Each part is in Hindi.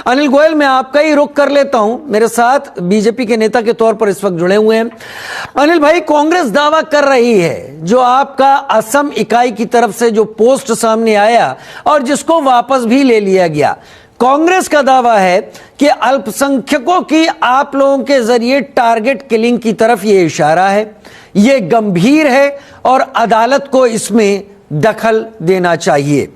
अनिल गोयल, मैं आपका ही रुख कर लेता हूं। मेरे साथ बीजेपी के नेता के तौर पर इस वक्त जुड़े हुए हैं अनिल भाई। कांग्रेस दावा कर रही है, जो आपका असम इकाई की तरफ से जो पोस्ट सामने आया और जिसको वापस भी ले लिया गया, कांग्रेस का दावा है कि अल्पसंख्यकों की आप लोगों के जरिए टारगेट किलिंग की तरफ यह इशारा है, यह गंभीर है और अदालत को इसमें दखल देना चाहिए।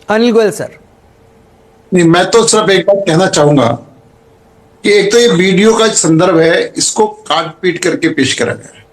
अनिल गोयल सर। नहीं, मैं तो सिर्फ एक बात कहना चाहूंगा कि एक तो ये वीडियो का संदर्भ है, इसको काट पीट करके पेश करा गया है,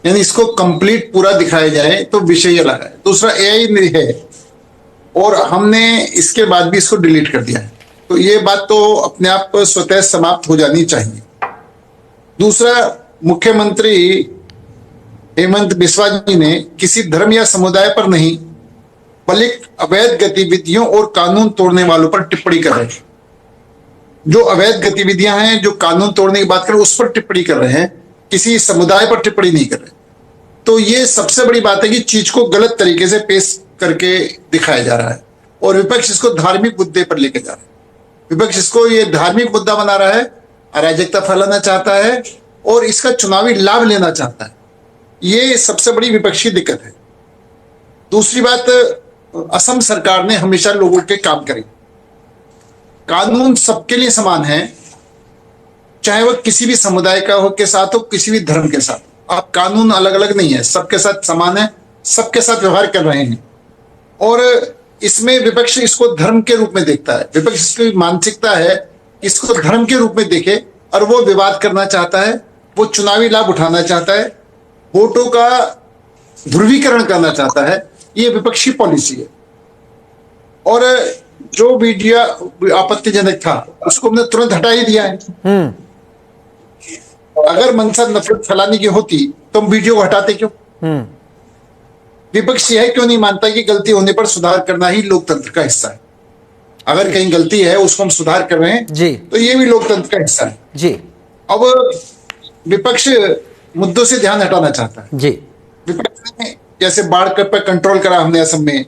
यानी इसको कंप्लीट पूरा दिखाया जाए तो विषय अलग है। दूसरा एआई नहीं है और हमने इसके बाद भी इसको डिलीट कर दिया है, तो ये बात तो अपने आप स्वतः समाप्त हो जानी चाहिए। दूसरा, मुख्यमंत्री हेमंत बिस्वा जी ने किसी धर्म या समुदाय पर नहीं बल्कि अवैध गतिविधियों और कानून तोड़ने वालों पर टिप्पणी कर रहे हैं। जो अवैध गतिविधियां हैं, जो कानून तोड़ने की बात कर रहे हैं, उस पर टिप्पणी कर रहे हैं, किसी समुदाय पर टिप्पणी नहीं कर रहे। तो ये सबसे बड़ी बात है कि चीज को गलत तरीके से पेश करके दिखाया जा रहा है और विपक्ष इसको धार्मिक मुद्दे पर लेके जा रहा है। विपक्ष इसको ये धार्मिक मुद्दा बना रहा है, अराजकता फैलाना चाहता है और इसका चुनावी लाभ लेना चाहता है। ये सबसे बड़ी विपक्ष की दिक्कत है। दूसरी बात, असम सरकार ने हमेशा लोगों के काम करे। कानून सबके लिए समान है, चाहे वह किसी भी समुदाय का हो के साथ हो, किसी भी धर्म के साथ। आप कानून अलग अलग नहीं है, सबके साथ समान है, सबके साथ व्यवहार कर रहे हैं। और इसमें विपक्ष इसको धर्म के रूप में देखता है। विपक्ष की मानसिकता है इसको धर्म के रूप में देखे और वो विवाद करना चाहता है, वो चुनावी लाभ उठाना चाहता है, वोटों का ध्रुवीकरण करना चाहता है। ये विपक्षी पॉलिसी है। और जो वीडियो आपत्तिजनक था उसको हमने तुरंत हटा ही दिया है। अगर मंशा नफरत फैलाने की होती तो हम वीडियो को हटाते क्यों? विपक्ष यह क्यों नहीं मानता कि गलती होने पर सुधार करना ही लोकतंत्र का हिस्सा है? अगर कहीं गलती है उसको हम सुधार कर रहे हैं जी, तो ये भी लोकतंत्र का हिस्सा है जी। अब विपक्ष मुद्दों से ध्यान हटाना चाहता है जी। विपक्ष ने जैसे बाढ़ पर कंट्रोल करा हमने असम में,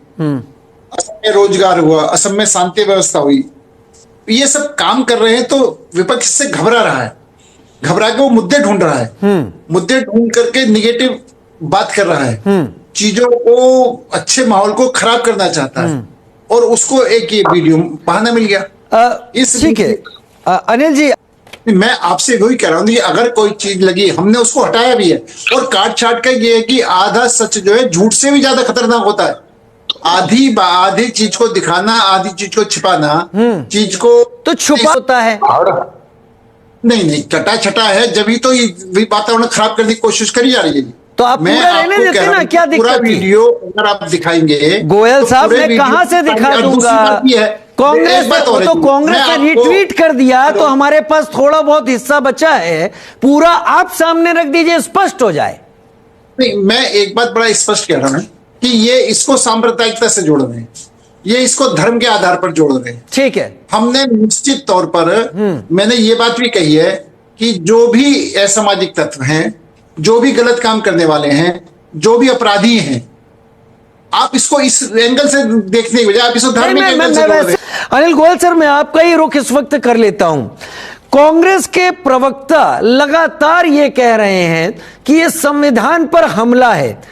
असम में रोजगार हुआ, असम में शांति व्यवस्था हुई, ये सब काम कर रहे हैं तो विपक्ष से घबरा रहा है। घबरा के वो मुद्दे ढूंढ रहा है, मुद्दे ढूंढ करके निगेटिव बात कर रहा है, चीजों को, अच्छे माहौल को खराब करना चाहता है और उसको एक ये वीडियो बहाना मिल गया। इस ठीक है अनिल जी, मैं आपसे वही कह रहा हूं कि अगर कोई चीज लगी, हमने उसको हटाया भी है और काट छाट कर ये है कि आधा सच जो है झूठ से भी ज्यादा खतरनाक होता है। आधी चीज को दिखाना, आधी चीज को छिपाना, चीज को तो छुपा होता है। नहीं, कटा छटा है, जब तो ये वातावरण खराब करने की कोशिश करी जा रही है। तो आप पूरा रहने देते ना, क्या दिक्कत है? पूरा वीडियो अगर आप दिखाएंगे, गोयल साहब, मैं कहां से दिखा दूंगा? कांग्रेस तो कांग्रेस ने रिट्वीट कर दिया, तो हमारे पास थोड़ा बहुत हिस्सा बचा है, पूरा आप सामने रख दीजिए, स्पष्ट हो जाए। नहीं, मैं एक बात बड़ा स्पष्ट कह रहा हूं कि ये इसको सांप्रदायिकता से जोड़ रहे हैं, ये इसको धर्म के आधार पर जोड़ रहे हैं। ठीक है, हमने निश्चित तौर पर मैंने ये बात भी कही है कि जो भी असामाजिक तत्व हैं, जो भी गलत काम करने वाले हैं, जो भी अपराधी हैं, आप इसको इस एंगल से देखने की बजाय आप इसको धार्मिक एंगल से जोड़ रहे हैं। अनिल गोयल सर, मैं आपका ही रुख इस वक्त कर लेता हूं। कांग्रेस के प्रवक्ता लगातार ये कह रहे हैं कि ये संविधान पर हमला है।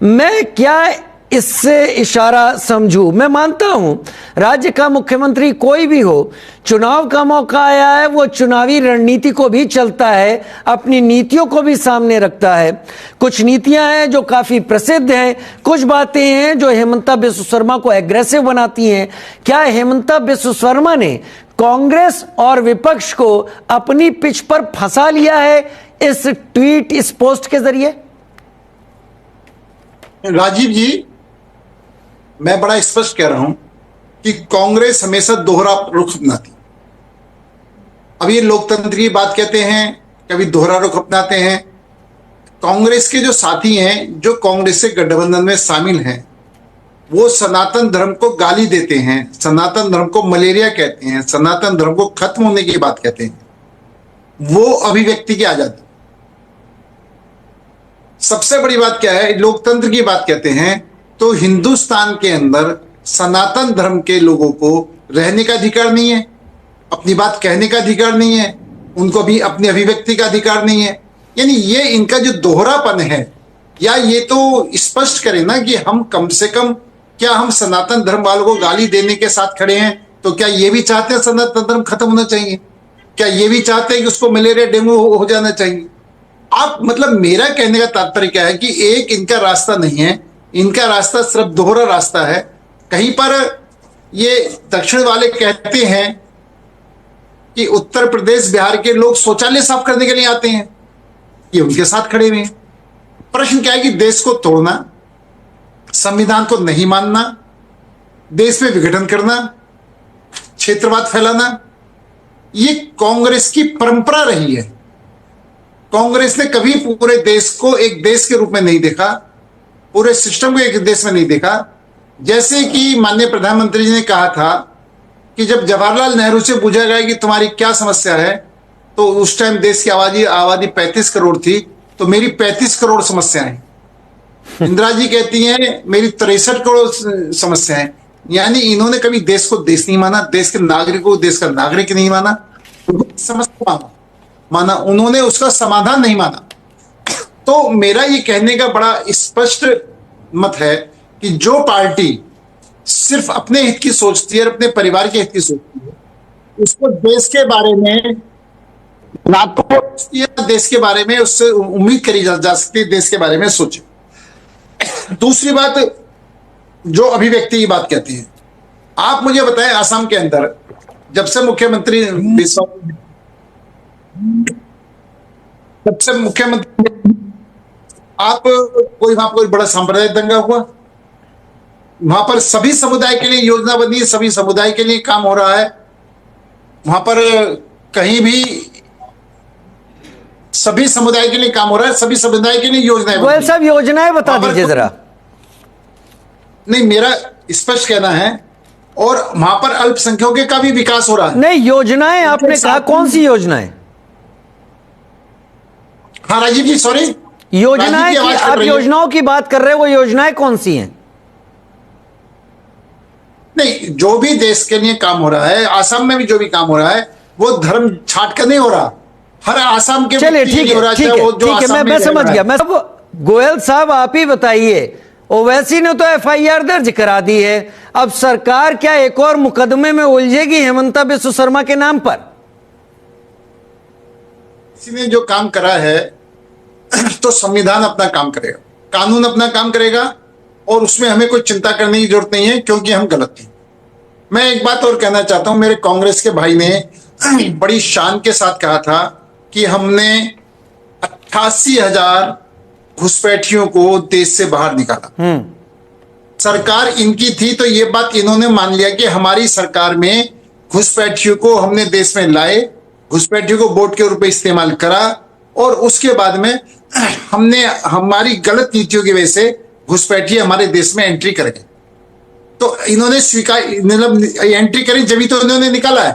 मैं क्या इससे इशारा समझूं? मैं मानता हूं राज्य का मुख्यमंत्री कोई भी हो, चुनाव का मौका आया है, वो चुनावी रणनीति को भी चलता है, अपनी नीतियों को भी सामने रखता है। कुछ नीतियां हैं जो काफी प्रसिद्ध हैं, कुछ बातें हैं जो हेमंता बिस्वा शर्मा को एग्रेसिव बनाती हैं। क्या हेमंता बिस्वा शर्मा ने कांग्रेस और विपक्ष को अपनी पिच पर फंसा लिया है इस ट्वीट, इस पोस्ट के जरिए? राजीव जी, मैं बड़ा स्पष्ट कह रहा हूं कि कांग्रेस हमेशा दोहरा रुख अपनाती। अब ये लोकतंत्र की बात कहते हैं, कभी दोहरा रुख अपनाते हैं। कांग्रेस के जो साथी हैं, जो कांग्रेस से गठबंधन में शामिल हैं, वो सनातन धर्म को गाली देते हैं, सनातन धर्म को मलेरिया कहते हैं, सनातन धर्म को खत्म होने की बात कहते हैं। वो अभिव्यक्ति की आजादी। सबसे बड़ी बात क्या है, लोकतंत्र की बात कहते हैं तो हिंदुस्तान के अंदर सनातन धर्म के लोगों को रहने का अधिकार नहीं है, अपनी बात कहने का अधिकार नहीं है, उनको भी अपनी अभिव्यक्ति का अधिकार नहीं है। यानी ये इनका जो दोहरापन है, या ये तो स्पष्ट करें ना कि हम कम से कम, क्या हम सनातन धर्म वालों को गाली देने के साथ खड़े हैं? तो क्या ये भी चाहते हैं सनातन धर्म खत्म होना चाहिए? क्या ये भी चाहते हैं कि उसको मलेरिया डेंगू हो जाना चाहिए? आप मतलब मेरा कहने का तात्पर्य क्या है कि एक इनका रास्ता नहीं है, इनका रास्ता सिर्फ दोहरा रास्ता है। कहीं पर ये दक्षिण वाले कहते हैं कि उत्तर प्रदेश बिहार के लोग शौचालय साफ करने के लिए आते हैं, ये उनके साथ खड़े हुए हैं। प्रश्न क्या है कि देश को तोड़ना, संविधान को नहीं मानना, देश में विघटन करना, क्षेत्रवाद फैलाना, ये कांग्रेस की परंपरा रही है। कांग्रेस ने कभी पूरे देश को एक देश के रूप में नहीं देखा, पूरे सिस्टम को एक देश में नहीं देखा। जैसे कि माननीय प्रधानमंत्री जी ने कहा था कि जब जवाहरलाल नेहरू से पूछा गया कि तुम्हारी क्या समस्या है, तो उस टाइम देश की आबादी 35 करोड़ थी, तो मेरी 35 करोड़ समस्याएं। इंदिरा जी कहती हैं मेरी 63 करोड़ समस्याएं। यानी इन्होंने कभी देश को देश नहीं माना, देश के नागरिक को देश का नागरिक नहीं माना, समस्या माना, उन्होंने उसका समाधान नहीं माना। तो मेरा ये कहने का बड़ा स्पष्ट मत है कि जो पार्टी सिर्फ अपने हित की सोचती है और अपने परिवार के हित की सोचती है, उसको देश के बारे में ना तो देश के बारे में उससे उम्मीद करी जा सकती है देश के बारे में सोचे। दूसरी बात, जो अभिव्यक्ति की बात कहती है, आप मुझे बताएं असम के अंदर जब से मुख्यमंत्री आप वहां कोई बड़ा सांप्रदायिक दंगा हुआ? वहां पर सभी समुदाय के लिए योजना बनी है, सभी समुदाय के लिए काम हो रहा है। वहां पर कहीं भी सभी समुदाय के लिए काम हो रहा है, सभी समुदाय के लिए योजनाएं। गोयल साहब योजनाएं बता दीजिए जरा। नहीं, मेरा स्पष्ट कहना है, और वहां पर अल्पसंख्यकों का भी विकास हो रहा है। नहीं, योजनाएं आपने कहा, कौन सी योजनाएं? हाँ राजीव जी, सॉरी, योजनाएं की आप योजनाओं की बात कर रहे हो, वो योजनाएं कौन सी हैं? नहीं, जो भी देश के लिए काम हो रहा है, आसाम में भी जो भी काम हो रहा है, वो धर्म छाट कर नहीं हो रहा, हर आसाम के। चलिए ठीक है, ठीक है, मैं समझ गया। मैं गोयल साहब आप ही बताइए, ओवैसी ने तो एफआईआर दर्ज करा दी है, अब सरकार क्या एक और मुकदमे में उलझेगी हेमंता बिस्व शर्मा के नाम पर? किसी ने जो काम करा है तो संविधान अपना काम करेगा, कानून अपना काम करेगा, और उसमें हमें कोई चिंता करने की जरूरत नहीं है, क्योंकि हम गलत थे। मैं एक बात और कहना चाहता हूं, मेरे कांग्रेस के भाई ने बड़ी शान के साथ कहा था कि हमने 88,000 घुसपैठियों को देश से बाहर निकाला। सरकार इनकी थी, तो ये बात इन्होंने मान लिया कि हमारी सरकार में घुसपैठियों को हमने देश में लाए, घुसपैठियों को वोट के रूप में इस्तेमाल करा, और उसके बाद में हमने हमारी गलत नीतियों की वजह से घुसपैठी हमारे देश में एंट्री कर गए। तो इन्होंने स्वीकार, मतलब एंट्री करी जब तो इन्होंने निकाला है।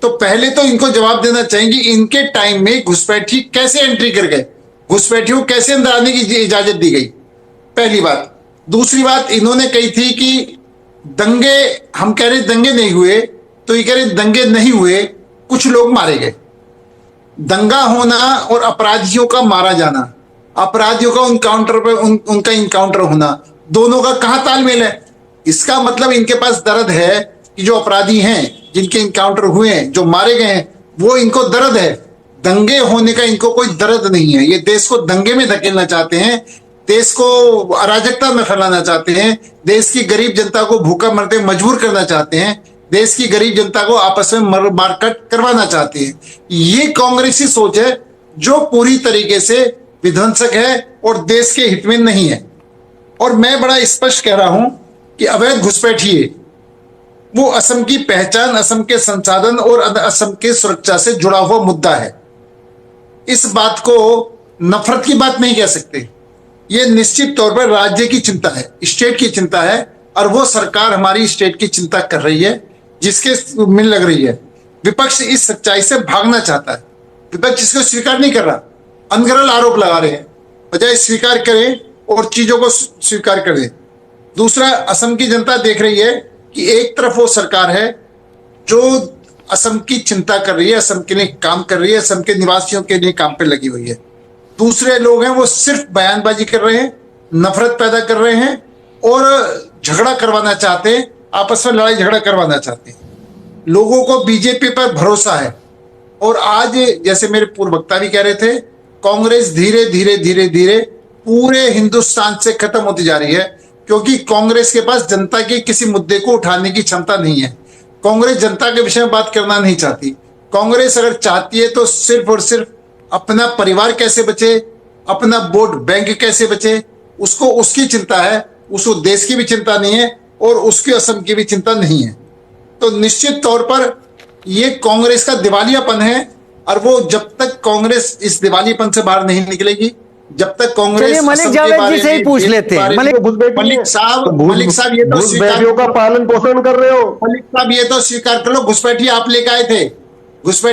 तो पहले तो इनको जवाब देना चाहिए इनके टाइम में घुसपैठी कैसे एंट्री कर गए, घुसपैठियों को कैसे अंदर आने की इजाजत दी गई, पहली बात। दूसरी बात, इन्होंने कही थी कि दंगे, हम कह रहे दंगे नहीं हुए, तो ये कह रहे दंगे नहीं हुए, कुछ लोग मारे गए। दंगा होना और अपराधियों का मारा जाना, अपराधियों का इनकाउंटर पे उनका इनकाउंटर होना, दोनों का कहां तालमेल है? इसका मतलब इनके पास दर्द है कि जो अपराधी हैं, जिनके इनकाउंटर हुए हैं, जो मारे गए हैं, वो इनको दर्द है। दंगे होने का इनको कोई दर्द नहीं है। ये देश को दंगे में धकेलना चाहते हैं, देश को अराजकता में फैलाना चाहते हैं, देश की गरीब जनता को भूखा मरते मजबूर करना चाहते हैं, देश की गरीब जनता को आपस में मारकाट करवाना चाहते हैं। ये कांग्रेसी सोच है जो पूरी तरीके से विध्वंसक है और देश के हित में नहीं है। और मैं बड़ा स्पष्ट कह रहा हूं कि अवैध घुसपैठिए वो असम की पहचान, असम के संसाधन और असम के सुरक्षा से जुड़ा हुआ मुद्दा है। इस बात को नफरत की बात नहीं कह सकते। ये निश्चित तौर पर राज्य की चिंता है, स्टेट की चिंता है, और वो सरकार हमारी स्टेट की चिंता कर रही है, जिसके मिल लग रही है। विपक्ष इस सच्चाई से भागना चाहता है, विपक्ष इसको स्वीकार नहीं कर रहा, अनगढ़ आरोप लगा रहे हैं, बजाय स्वीकार करें और चीजों को स्वीकार कर दें। दूसरा, असम की जनता देख रही है कि एक तरफ वो सरकार है जो असम की चिंता कर रही है, असम के लिए काम कर रही है, असम के निवासियों के लिए काम पे लगी हुई है। दूसरे लोग हैं वो सिर्फ बयानबाजी कर रहे हैं, नफरत पैदा कर रहे हैं और झगड़ा करवाना चाहते हैं, आपस में लड़ाई झगड़ा करवाना चाहते हैं। लोगों को बीजेपी पर भरोसा है और आज जैसे मेरे पूर्व वक्ता भी कह रहे थे, कांग्रेस धीरे धीरे धीरे धीरे पूरे हिंदुस्तान से खत्म होती जा रही है, क्योंकि कांग्रेस के पास जनता के किसी मुद्दे को उठाने की क्षमता नहीं है। कांग्रेस जनता के विषय में बात करना नहीं चाहती। कांग्रेस अगर चाहती है तो सिर्फ और सिर्फ अपना परिवार कैसे बचे, अपना वोट बैंक कैसे बचे, उसको उसकी चिंता है, उसको देश की भी चिंता नहीं है और उसकी असम की भी चिंता नहीं है। तो निश्चित तौर पर ये कांग्रेस का दिवालियापन है और वो जब तक कांग्रेस इस दिवालियापन से बाहर नहीं निकलेगी, जब तक कांग्रेस चलिए मलिक जावेद जी से ही पूछ लेते हैं। मलिक साहब ये तो स्वीकार का पालन पोषण कर रहे हो। मलिक साहब ये तो स्वीकार कर लो, घुसपैठी आप लेकर आए थे, घुसपैठी